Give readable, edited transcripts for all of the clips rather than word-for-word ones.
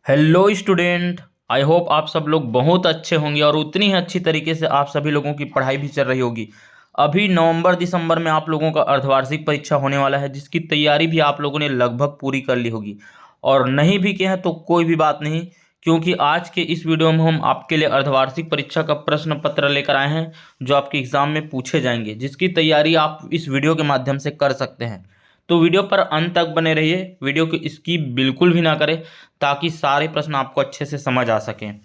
Hello student. I hope आप सब लोग बहुत अच्छे होंगे और उतनी ही अच्छी तरीके से आप सभी लोगों की पढ़ाई भी चल रही होगी। अभी नवंबर दिसंबर में आप लोगों का अर्धवार्षिक परीक्षा होने वाला है, जिसकी तैयारी भी आप लोगों ने लगभग पूरी कर ली होगी। और नहीं भी किए हैं तो कोई भी बात नहीं, क्योंकि आज के इस वीडियो में हम आपके लिए अर्धवार्षिक परीक्षा का प्रश्न पत्र लेकर आए हैं, जो आपके एग्जाम में पूछे जाएंगे, जिसकी तैयारी आप इस वीडियो के माध्यम से कर सकते हैं। तो वीडियो पर अंत तक बने रहिए, वीडियो को स्किप बिल्कुल भी ना करें, ताकि सारे प्रश्न आपको अच्छे से समझ आ सकें।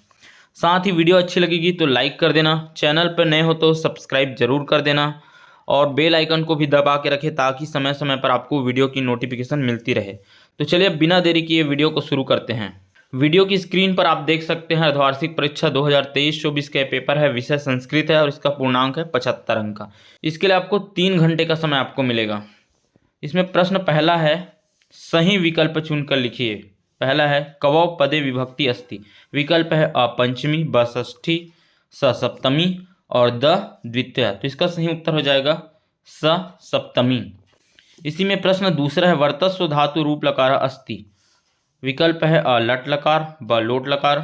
साथ ही वीडियो अच्छी लगेगी तो लाइक कर देना, चैनल पर नए हो तो सब्सक्राइब जरूर कर देना और बेल आइकन को भी दबा के रखें, ताकि समय समय पर आपको वीडियो की नोटिफिकेशन मिलती रहे। तो चलिए अब बिना देरी किए वीडियो को शुरू करते हैं। वीडियो की स्क्रीन पर आप देख सकते हैं अर्धवार्षिक परीक्षा 2023-24 का पेपर है, विषय संस्कृत है और इसका पूर्णांक है 75 अंक का। इसके लिए आपको 3 घंटे का समय आपको मिलेगा। इसमें प्रश्न पहला है, सही विकल्प चुनकर लिखिए। पहला है कवौ पदे विभक्ति अस्ति। विकल्प है अ पंचमी, ब षष्ठी, स सप्तमी और द द्वितीय। तो इसका सही उत्तर हो जाएगा स सप्तमी। इसी में प्रश्न दूसरा है, वर्तस्व धातु रूप लकार अस्ति। विकल्प है अ लट लकार, ब लोट लकार,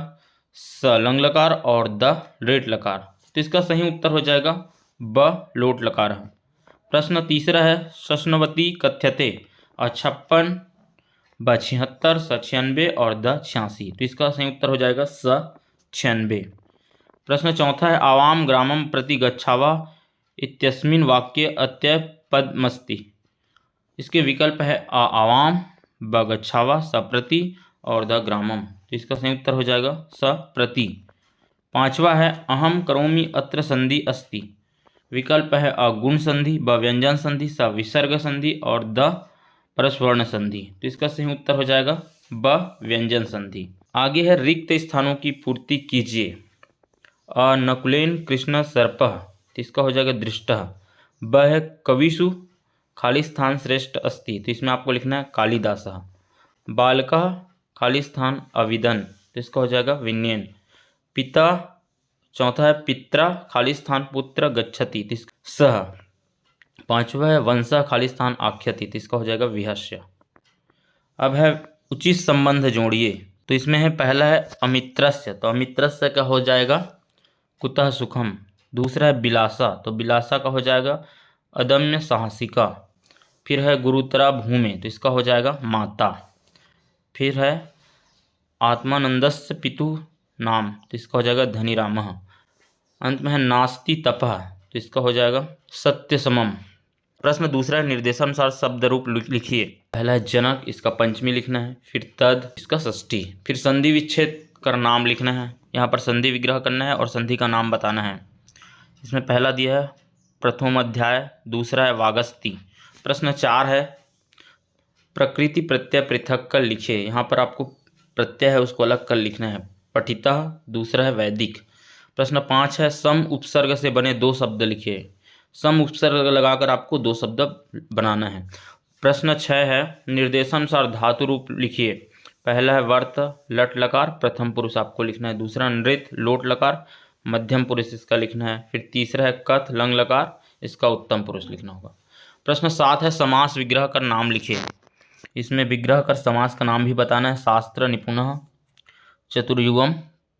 स लंग लकार और द रेट लकार। तो इसका सही उत्तर हो जाएगा ब लोट लकार है। प्रश्न तीसरा है, शश्नवती कथ्यते अ 56, ब 76, स 96 और द 86। तो इसका सही उत्तर हो जाएगा स 96। प्रश्न चौथा है, आवाम ग्रामम प्रति गच्छावा इत्यस्मिन् वाक्ये अत्यय पदमस्ति। इसके विकल्प है अ आवाम, ब गच्छावा, स प्रति और द ग्रामम। तो इसका सही उत्तर हो जाएगा स प्रति। पांचवा है, अहम करोमि अत्र संधि अस्ति। विकल्प है अ गुण संधि, ब व्यंजन संधि, स विसर्ग संधि और द परस्वर्ण संधि। तो इसका सही उत्तर हो जाएगा ब व्यंजन संधि। आगे है, रिक्त स्थानों की पूर्ति कीजिए। अ नकुलेन कृष्ण सर्पः। तो इसका हो जाएगा दृष्टः। ब है कविषु खाली स्थान श्रेष्ठ अस्ति। तो इसमें आपको लिखना है कालिदासः। बालकः खाली स्थान अविदन। तो इसका हो जाएगा विनयन। पिता, चौथा है पित्रा खाली स्थान पुत्र गच्छति, सह। पांचवा है वंशा खाली स्थान आख्यति। तो इसका हो जाएगा विहस्य। अब है उचित संबंध जोड़िए। तो इसमें है, पहला है अमित्रस्य। तो अमित्रस्य का हो जाएगा कुतः सुखम। दूसरा है बिलासा। तो बिलासा का हो जाएगा अदम्य साहसिका। फिर है गुरुतरा भूमि। तो इसका हो जाएगा माता। फिर है आत्मानंदस्य पितु नाम। तो इसका हो जाएगा धनीरामः। अंत में है नास्ति तपः। तो इसका हो जाएगा सत्य समम। प्रश्न दूसरा है, निर्देशानुसार शब्द रूप लिखिए। पहला है जनक, इसका पंचमी लिखना है। फिर तद, इसका षष्ठी। फिर संधि विच्छेद कर नाम लिखना है। यहाँ पर संधि विग्रह करना है और संधि का नाम बताना है। इसमें पहला दिया है प्रथम अध्याय, दूसरा है वागस्ती। प्रश्न 4 है, प्रकृति प्रत्यय पृथक कर लिखिए। यहाँ पर आपको प्रत्यय है उसको अलग कर लिखना है। पठिता, दूसरा है वैदिक। प्रश्न 5 है, सम उपसर्ग से बने 2 शब्द लिखिए। सम उपसर्ग लगाकर आपको 2 शब्द बनाना है। प्रश्न 6 है, निर्देशानुसार धातु रूप लिखिए। पहला है वर्त, लट लकार, प्रथम पुरुष आपको लिखना है। दूसरा नृत, लोट लकार, मध्यम पुरुष इसका लिखना है। फिर तीसरा है कथ, लंग लकार, इसका उत्तम पुरुष लिखना होगा। प्रश्न 7 है, समास विग्रह कर नाम लिखिए। इसमें विग्रह कर समास का नाम भी बताना है। शास्त्र निपुणः, चतुर्युगम,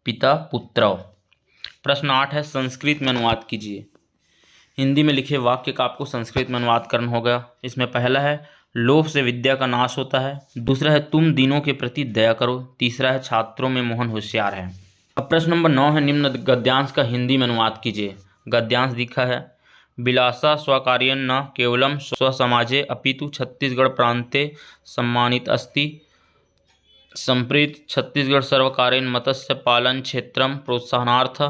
पिता पुत्र। प्रश्न 8 है, संस्कृत में अनुवाद कीजिए। हिंदी में लिखे वाक्य का आपको संस्कृत में अनुवाद करना होगा। इसमें पहला है, लोभ से विद्या का नाश होता है। दूसरा है, तुम दीनों के प्रति दया करो। तीसरा है, छात्रों में मोहन होशियार है। अब प्रश्न नंबर 9 है, निम्न गद्यांश का हिंदी में अनुवाद कीजिए। गद्यांश दिखा है, बिलासा स्वकार्यं न केवलं स्वसमाजे अपितु छत्तीसगढ़ प्रांते सम्मानित अस्ति। संप्रीत छत्तीसगढ़ सर्वकारेण मत्स्य पालन क्षेत्रम प्रोत्साहनार्थ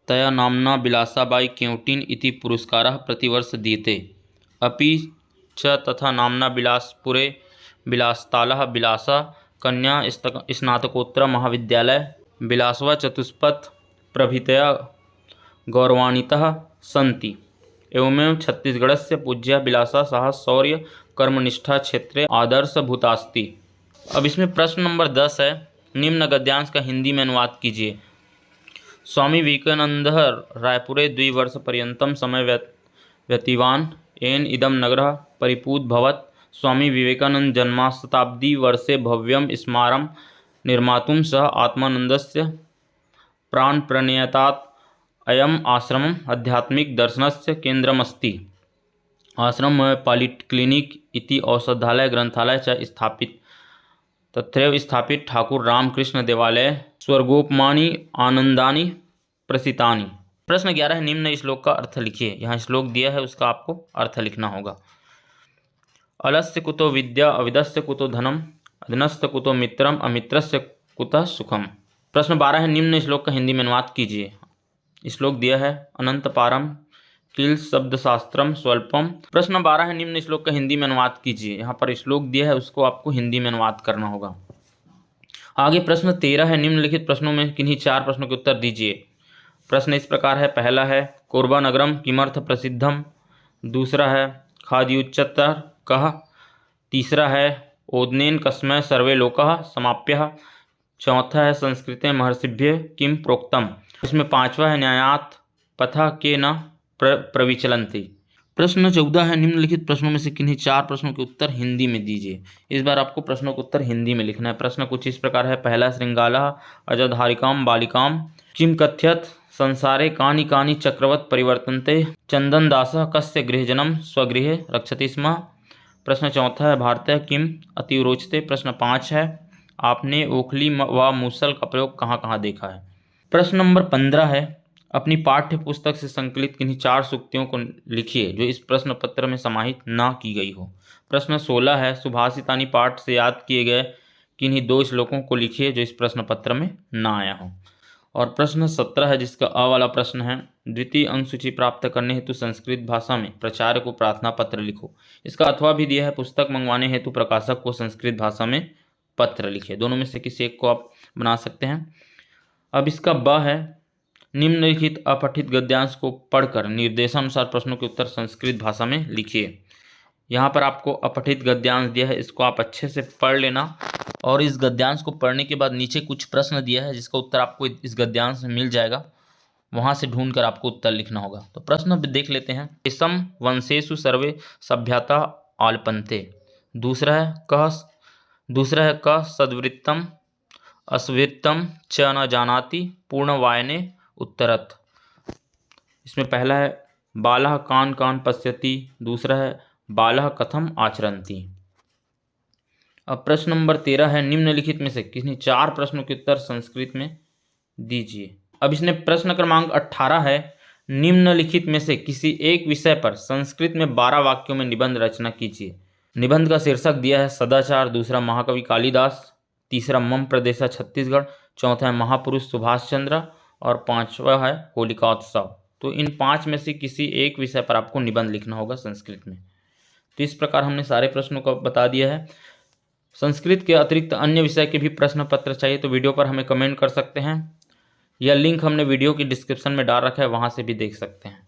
तया नाम्ना बिलासाबाई केवटिन इति पुरस्कारः प्रतिवर्ष दीयते। अपि च तथा नाम्ना बिलासपुरे बिलासतालः बिलासा कन्या स्नातकोत्तर महाविद्यालय बिलासवा चतुष्पथ प्रभृतया गौरवान्विताः सन्ति। एवमेव छत्तीसगढ़स्य पूज्या बिलासा सह शौर्य कर्मनिष्ठा क्षेत्रे आदर्शभूतास्ति। अब इसमें प्रश्न नंबर 10 है, निम्न गद्यांश का हिंदी में अनुवाद कीजिए। स्वामी विवेकानंद रायपुरे 2 वर्षपर्यन्तं समय व्यतीवान् येन इदं नगरः परिपूत भवत् स्वामी विवेकानंद जन्मशताब्दी वर्षे भव्यम स्मारम निर्मातुं सह आत्मानंदस्य प्राण प्रणेतात् अयम आश्रमम् आध्यात्मिक दर्शनस्य केन्द्रमस्ति। आश्रम में पॉलिक्लिनिक इति औषधालय ग्रंथालय च स्थापित तत्रैव स्थापित ठाकुर रामकृष्ण देवालय स्वर्गोपमानि आनंदानि प्रसितानि। प्रश्न 11 है, निम्न श्लोक का अर्थ लिखिए। यहाँ श्लोक दिया है, उसका आपको अर्थ लिखना होगा। अलस्य कुतो विद्या अविदस्य कुतो धनम अधनस्य कुतो मित्रम अमित्रस्य कुतः सुखम। प्रश्न 12 है, निम्न श्लोक का हिंदी में अनुवाद कीजिए। श्लोक दिया है, अनंत पारम किल शब्द शास्त्रम स्वल्पम। प्रश्न 12 है, निम्न श्लोक का हिंदी में अनुवाद कीजिए। यहाँ पर श्लोक दिया है, उसको आपको हिंदी में अनुवाद करना होगा। आगे प्रश्न 13 है, निम्नलिखित प्रश्नों में किन्हीं 4 प्रश्नों के उत्तर दीजिए। प्रश्न इस प्रकार है, पहला है कोरबा नगरम किमर्थ प्रसिद्धम, दूसरा है खाद्युच्चतर कह, तीसरा है ओदनेन कस्मै सर्वे लोकः समाप्यः, चौथा है संस्कृते महर्षिभ्य किम प्रोक्तम। इसमें पांचवा है न्यायात पथा के न प्रविचलन्ति। प्रश्न 14 है, निम्नलिखित प्रश्नों में से किन्हीं 4 प्रश्नों के उत्तर हिंदी में दीजिए। इस बार आपको प्रश्नों के उत्तर हिंदी में लिखना है। प्रश्न कुछ इस प्रकार है, पहला श्रृंगाला अजधारिकाम बालिकाम किम कथ्यत संसारे कानि कानि चक्रवत् परिवर्तन्ते चंदन दासः कस्य गृहजनम स्वगृहे रक्षति स्म। प्रश्न चौथा है, भारतीय किम अति रोचते। प्रश्न 5 है, आपने ओखली व मूसल का प्रयोग कहाँ कहाँ देखा है। प्रश्न नंबर 15 है, अपनी पाठ्य पुस्तक से संकलित किन्हीं 4 सूक्तियों को लिखिए जो इस प्रश्न पत्र में समाहित ना की गई हो। प्रश्न 16 है, सुभाषितानि पाठ से याद किए गए किन्हीं 2 श्लोकों को लिखिए जो इस प्रश्न पत्र में ना आया हो। और प्रश्न 17 है, जिसका अ वाला प्रश्न है, द्वितीय अंक सूची प्राप्त करने हेतु संस्कृत भाषा में प्राचार्य को प्रार्थना पत्र लिखो। इसका अथवा भी दिया है, पुस्तक मंगवाने हेतु प्रकाशक को संस्कृत भाषा में पत्र लिखे। दोनों में से किसी एक को आप बना सकते हैं। अब इसका ब है, निम्नलिखित अपठित गद्यांश को पढ़कर निर्देशानुसार प्रश्नों के उत्तर संस्कृत भाषा में लिखिए। यहाँ पर आपको अपठित गद्यांश दिया है, इसको आप अच्छे से पढ़ लेना और इस गद्यांश को पढ़ने के बाद नीचे कुछ प्रश्न दिया है जिसका उत्तर आपको इस गद्यांश में मिल जाएगा, वहाँ से ढूंढकर आपको उत्तर लिखना होगा। तो प्रश्न देख लेते हैं। इसम वंशेषु सर्वे सभ्यता आलपन्ते। दूसरा है क सद्वृत्तम अस्वृत्तम च न जानाति पूर्णवायने उत्तरत। इसमें पहला है बालः कान कान पश्यति, दूसरा है बालः कथम आचरन्ति। अब प्रश्न नंबर 13 है, निम्नलिखित में से किन्हीं 4 प्रश्नों के उत्तर संस्कृत में दीजिए। अब इसने प्रश्न क्रमांक 18 है, निम्नलिखित में से किसी एक विषय पर संस्कृत में 12 वाक्यों में निबंध रचना कीजिए। निबंध का शीर्षक दिया है सदाचार, दूसरा महाकवि कालिदास, तीसरा मम प्रदेश छत्तीसगढ़, चौथा है महापुरुष सुभाष चंद्र और 5वां है होलिकोत्सव। तो इन 5 में से किसी एक विषय पर आपको निबंध लिखना होगा संस्कृत में। तो इस प्रकार हमने सारे प्रश्नों को बता दिया है। संस्कृत के अतिरिक्त अन्य विषय के भी प्रश्न पत्र चाहिए तो वीडियो पर हमें कमेंट कर सकते हैं। यह लिंक हमने वीडियो की डिस्क्रिप्शन में डाल रखा है, वहाँ से भी देख सकते हैं।